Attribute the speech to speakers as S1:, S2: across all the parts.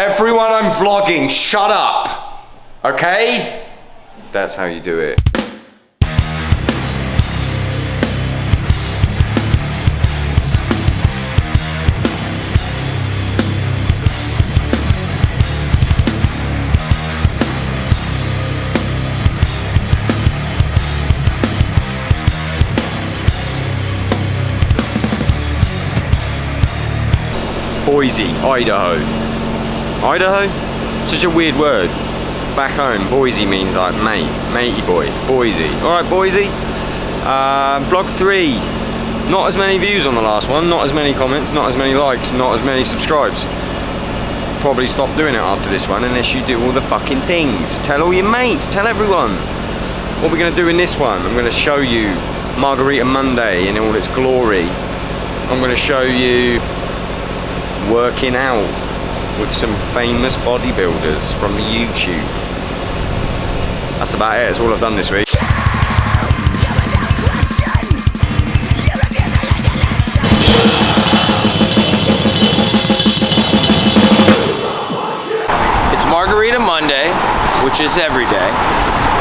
S1: Everyone, I'm vlogging, shut up. Okay? That's how you do it. Boise, Idaho. Idaho? Such a weird word. Back home, Boise means like mate, matey boy. Boise. Alright, Boise. Vlog 3. Not as many views on the last one, not as many comments, not as many likes, not as many subscribes. Probably stop doing it after this one unless you do all the fucking things. Tell all your mates, tell everyone. What we're going to do in this one, I'm going to show you Margarita Monday in all its glory. I'm going to show you working out with some famous bodybuilders from YouTube. That's about it, that's all I've done this week.
S2: It's Margarita Monday, which is every day,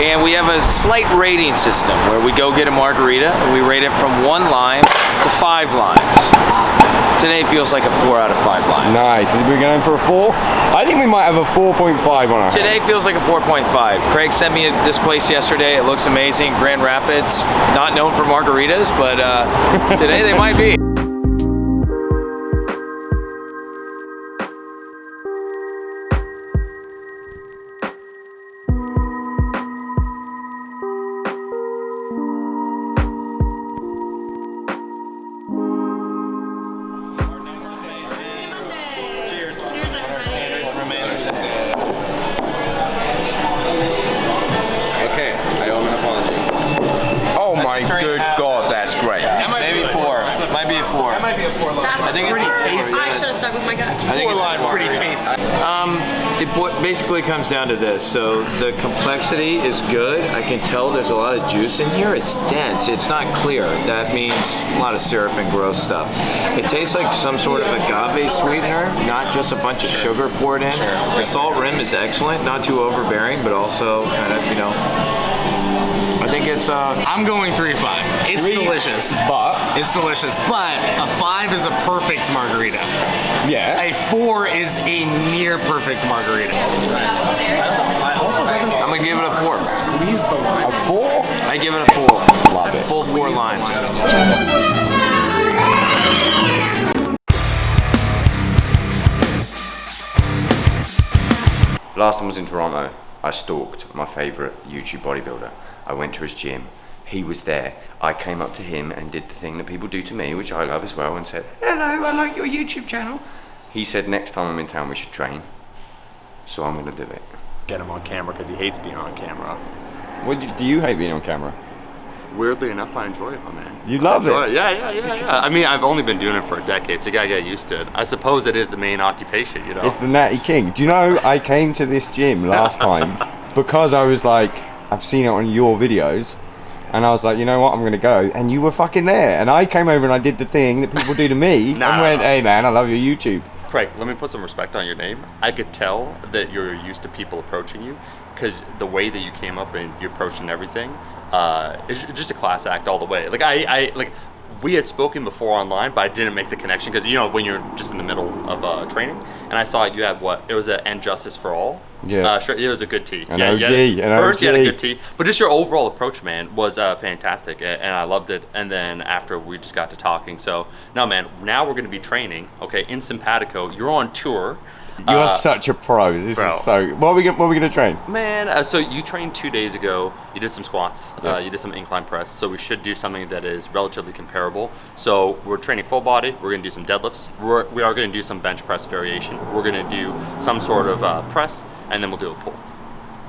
S2: and we have a slight rating system where we go get a margarita and we rate it from 1 lime to 5 limes. Today feels like a 4 out of 5 limes.
S1: Nice. Are we going for a 4? I think we might have a 4.5 on our
S2: Today
S1: hands.
S2: feels like a 4.5. Craig sent me this place yesterday. It looks amazing. Grand Rapids, not known for margaritas, but today they might be.
S1: Good God, that's great.
S2: Maybe 4. Might be a 4.
S3: That might be a 4 line.
S2: I think it's tasty.
S3: I should have stuck with my gut.
S2: I think
S3: it's
S2: more.
S3: pretty tasty.
S2: It basically comes down to this. So the complexity is good. I can tell there's a lot of juice in here. It's dense. It's not clear. That means a lot of syrup and gross stuff. It tastes like some sort of agave sweetener, not just a bunch of sugar poured in. The salt rim is excellent, not too overbearing, but also kind of, you know, I think it's
S4: I'm going 3.5. It's delicious. It's delicious. But a 5 is a perfect margarita.
S1: Yeah.
S4: A 4 is a near perfect margarita.
S2: I'm gonna give it a 4.
S4: Squeeze the lime.
S1: A 4?
S2: I give it a 4.
S1: Love it.
S2: Full 4 limes.
S1: Last time I was in Toronto, I stalked my favourite YouTube bodybuilder. I went to his gym. He was there. I came up to him and did the thing that people do to me, which I love as well, and said, "Hello, I like your YouTube channel." He said, "Next time I'm in town, we should train." So I'm gonna do it.
S5: Get him on camera because he hates being on camera.
S1: What do you hate being on camera?
S5: Weirdly enough, I enjoy it, my man.
S1: You love it?
S5: Yeah. I mean, I've only been doing it for a decade, so you gotta get used to it. I suppose it is the main occupation, you know?
S1: It's the Natty King. Do you know, I came to this gym last time because I was like, I've seen it on your videos, and I was like, you know what, I'm gonna go, and you were fucking there, and I came over and I did the thing that people do to me, and went, hey man, I love your YouTube.
S5: Craig, let me put some respect on your name. I could tell that you're used to people approaching you, because the way that you came up and you're approaching everything, it's just a class act all the way. Like like we had spoken before online, but I didn't make the connection because, you know, when you're just in the middle of training, and I saw you had what? It was an And Justice for All.
S1: Yeah.
S5: Sure, it was a good tee.
S1: An OG.
S5: First, you had a good tee, but just your overall approach, man, was fantastic, and I loved it. And then after, we just got to talking. So, no, man, now we're going to be training, okay, in Simpatico. You're on tour.
S1: You're such a pro. This is so. What are we gonna train?
S5: Man, so you trained 2 days ago. You did some squats.
S1: Yeah.
S5: You did some incline press. So we should do something that is relatively comparable. So we're training full body. We're gonna do some deadlifts. We are gonna do some bench press variation. We're gonna do some sort of press, and then we'll do a pull.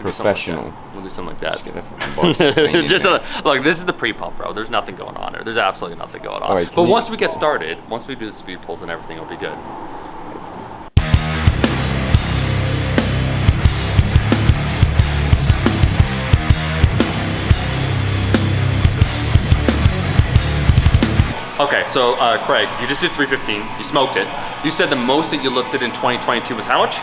S1: Professional.
S5: We'll do something like that.
S1: Just get a fucking body.
S5: Just look, this is the pre-pump, bro. There's nothing going on here. There's absolutely nothing going on.
S1: Right,
S5: but once we get started, once we do the speed pulls and everything, it'll be good. Okay, so Craig, you just did 315. You smoked it. You said the most that you lifted in 2022 was how much?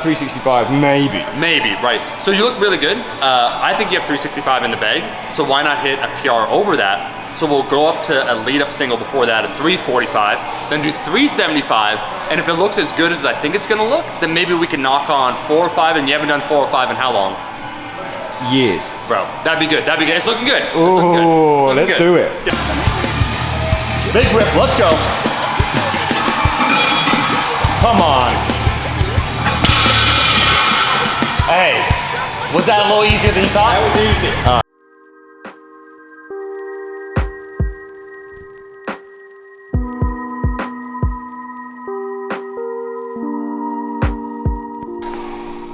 S1: 365, maybe.
S5: Maybe, right. So you look really good. I think you have 365 in the bag, so why not hit a PR over that? So we'll go up to a lead-up single before that at 345, then do 375, and if it looks as good as I think it's gonna look, then maybe we can knock on 4 or 5, and you haven't done 4 or 5 in how long?
S1: Years.
S5: Bro, that'd be good. It's looking good.
S1: Oh, let's do it.
S5: Yeah. Big rip, let's go. Come on. Hey, was that a little easier than you thought?
S1: That was easy.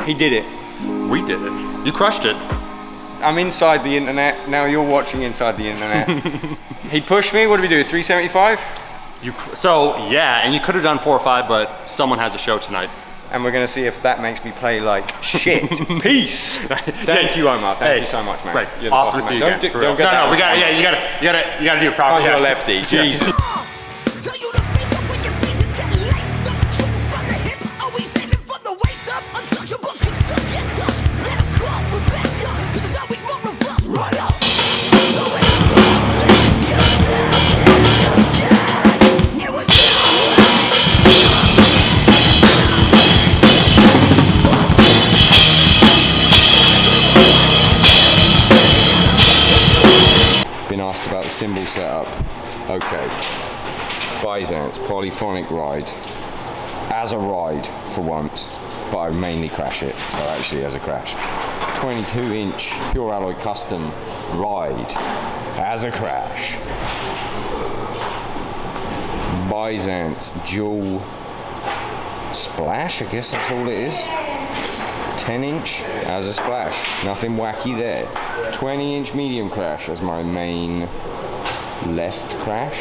S1: He did it.
S5: We did it. You crushed it.
S1: I'm inside the internet. Now you're watching inside the internet. He pushed me. What did we do? 375?
S5: So yeah, and you could have done 4 or 5, but someone has a show tonight.
S1: And we're gonna see if that makes me play like shit. Peace. Thank you, Omar. Thank you so much, man.
S5: Right.
S1: You're the
S5: Awesome to
S1: fucking
S5: see you
S1: man.
S5: again.
S1: Don't get
S5: No, we got. Yeah, you gotta do it properly.
S1: I'm a lefty. Jesus.
S3: Tell you to face up when your face is getting laced up. Shooting from the hip, always aiming from the waist up. Untouchables can still get touched. Let them call for backup, 'cause there's always more of us. Run up. So it's you said. It was
S1: Been asked about the cymbal setup. Okay. Byzance, polyphonic ride. As a ride for once, but I mainly crash it, so actually as a crash. 22-inch pure alloy custom ride as a crash. Byzance dual splash, I guess that's all it is. 10-inch as a splash, nothing wacky there. 20-inch medium crash as my main left crash.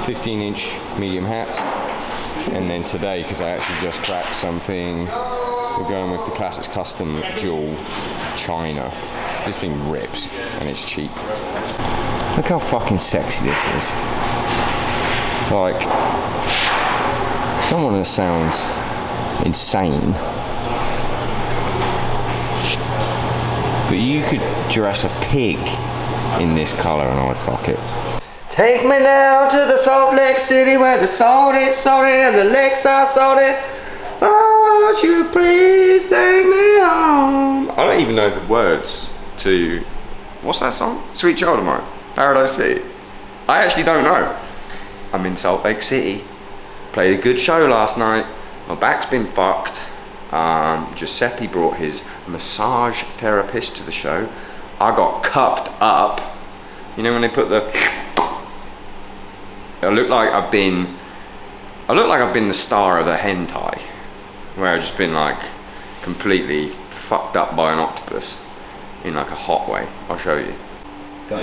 S1: 15-inch medium hat. And then today, because I actually just cracked something, we're going with the Classics Custom Dual China. This thing rips, and it's cheap. Look how fucking sexy this is. Like, I don't want to sound insane, but you could dress a pig in this colour and I'd fuck it. Take me now to the Salt Lake City where the salt is salty and the lakes are salty. Oh, won't you please take me home? I don't even know the words to, what's that song? Sweet Child of Mine, Paradise City. I actually don't know. I'm in Salt Lake City. Played a good show last night. My back's been fucked. Giuseppe brought his massage therapist to the show. I got cupped up. You know when they put the... I look like I've been the star of a hentai, where I've just been like completely fucked up by an octopus in like a hot way. I'll show you. Go.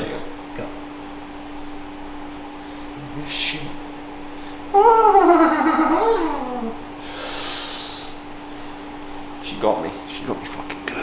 S1: This shit. She got me fucking good.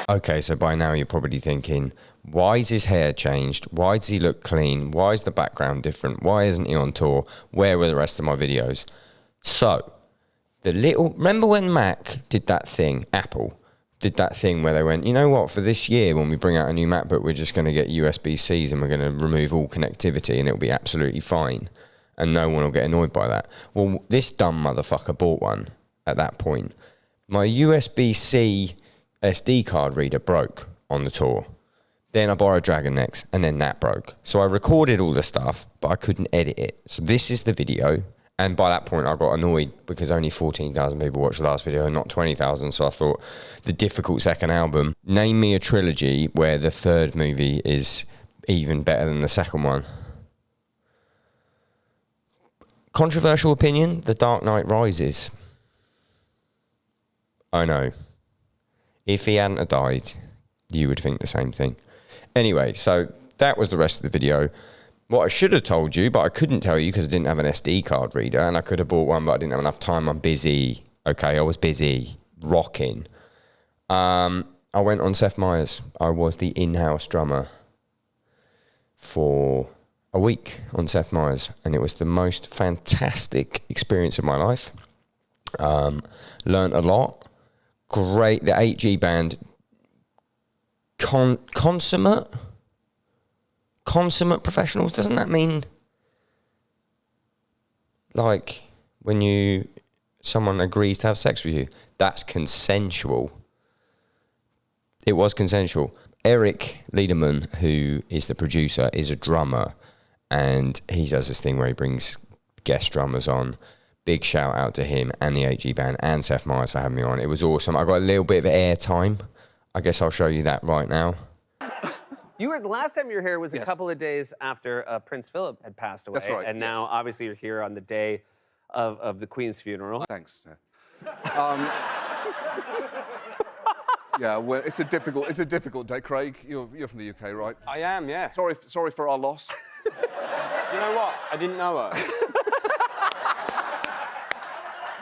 S1: Okay, so by now you're probably thinking, why is his hair changed? Why does he look clean? Why is the background different? Why isn't he on tour? Where were the rest of my videos? So, remember when Mac did that thing, Apple did that thing where they went, you know what, for this year when we bring out a new MacBook, we're just going to get USB-Cs and we're going to remove all connectivity and it'll be absolutely fine. And no one will get annoyed by that. Well, this dumb motherfucker bought one at that point. My USB-C SD card reader broke on the tour. Then I borrowed Dragon Necks, and then that broke. So I recorded all the stuff, but I couldn't edit it. So this is the video, and by that point I got annoyed because only 14,000 people watched the last video and not 20,000, so I thought, the difficult second album, name me a trilogy where the third movie is even better than the second one. Controversial opinion, The Dark Knight Rises. I know. If he hadn't have died, you would think the same thing. Anyway, so that was the rest of the video. What I should have told you, but I couldn't tell you because I didn't have an SD card reader, and I could have bought one, but I didn't have enough time. I'm busy. Okay, I was busy rocking. I went on Seth Meyers. I was the in-house drummer for a week on Seth Meyers, and it was the most fantastic experience of my life. Learned a lot. Great. The 8G band, consummate professionals. Doesn't that mean like when someone agrees to have sex with you? That's consensual. It was consensual. Eric Liederman, who is the producer, is a drummer, and he does this thing where he brings guest drummers on. Big shout out to him and the 8G band and Seth Meyers for having me on. It was awesome. I got a little bit of air time. I guess I'll show you that right now.
S6: The last time you were here was a couple of days after Prince Philip had passed away.
S7: That's right,
S6: And now, obviously, you're here on the day of the Queen's funeral.
S7: Thanks, Seth. Yeah, well, it's a difficult day, Craig. You're from the UK, right?
S1: I am, yeah.
S7: Sorry for our loss.
S1: Do you know what? I didn't know her.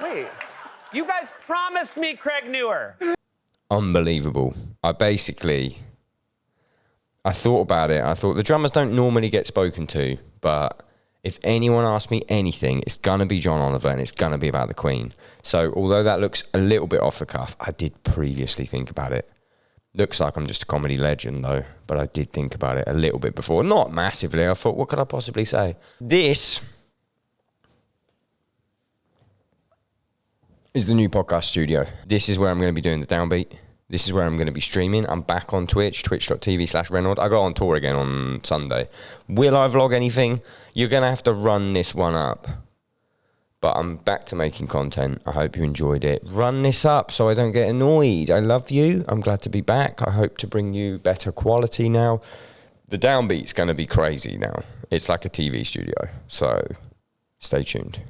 S6: Wait, you guys promised me Craig knew her.
S1: Unbelievable. I thought about it. I thought the drummers don't normally get spoken to, but if anyone asks me anything, it's going to be John Oliver, and it's going to be about the Queen. So although that looks a little bit off the cuff, I did previously think about it. Looks like I'm just a comedy legend, though, but I did think about it a little bit before. Not massively. I thought, what could I possibly say? This is the new podcast studio. This is where I'm going to be doing the Downbeat. This is where I'm going to be streaming. I'm back on Twitch, twitch.tv/Renaud. I go on tour again on Sunday. Will I vlog anything? You're going to have to run this one up. But I'm back to making content. I hope you enjoyed it. Run this up so I don't get annoyed. I love you. I'm glad to be back. I hope to bring you better quality now. The Downbeat's going to be crazy now. It's like a TV studio. So stay tuned.